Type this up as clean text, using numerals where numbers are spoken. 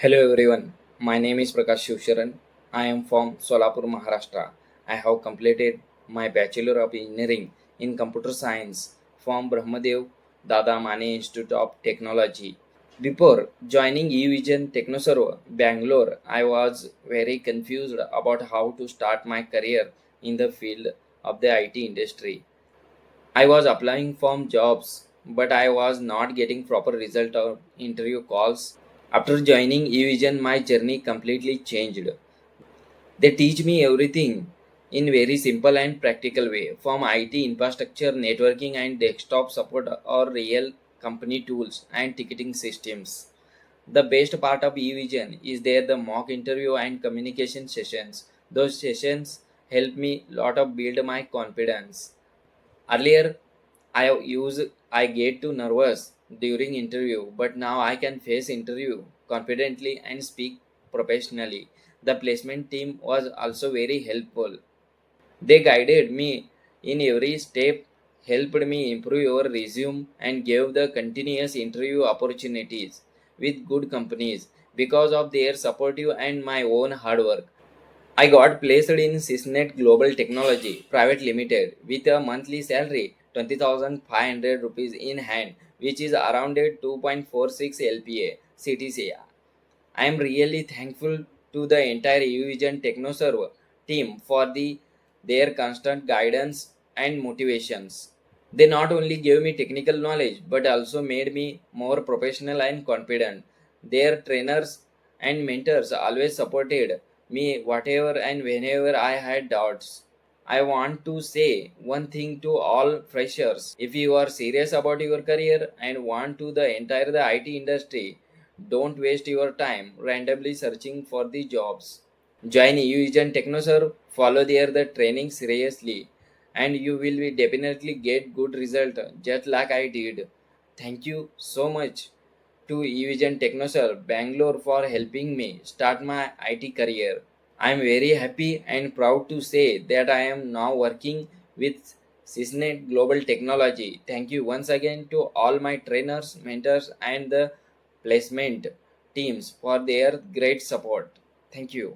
Hello everyone, my name is Prakash Shivsharan. I am from Solapur, Maharashtra. I have completed my Bachelor of Engineering in Computer Science from Brahmdevdada Institute of Technology. Before joining Evision Technoserve, Bangalore, I was very confused about how to start my career in the field of the IT industry. I was applying for jobs, but I was not getting proper result or interview calls. After joining Evision, my journey completely changed. They teach me everything in very simple and practical way, from IT infrastructure, networking and desktop support or real company tools and ticketing systems. The best part of Evision is there the mock interview and communication sessions. Those sessions help me lot of build my confidence. Earlier, I get too nervous during interview, but now I can face interview confidently and speak professionally. The placement team was also very helpful. They guided me in every step, helped me improve your resume, and gave the continuous interview opportunities with good companies because of their supportive and my own hard work. I got placed in Sysnet Global Technology Private Limited with a monthly salary 20,500 rupees in hand, which is around a 2.46 LPA CTC. I am really thankful to the entire Evision TechnoServe team for their constant guidance and motivations. They not only gave me technical knowledge but also made me more professional and confident. Their trainers and mentors always supported me whatever and whenever I had doubts. I want to say one thing to all freshers. If you are serious about your career and want to the entire the IT industry, don't waste your time randomly searching for the jobs. Join Evision TechnoServe, follow there the training seriously, and you will be definitely get good result just like I did. Thank you so much to Evision TechnoServe Bangalore for helping me start my IT career. I am very happy and proud to say that I am now working with Sysnet Global Technology. Thank you once again to all my trainers, mentors, and the placement teams for their great support. Thank you.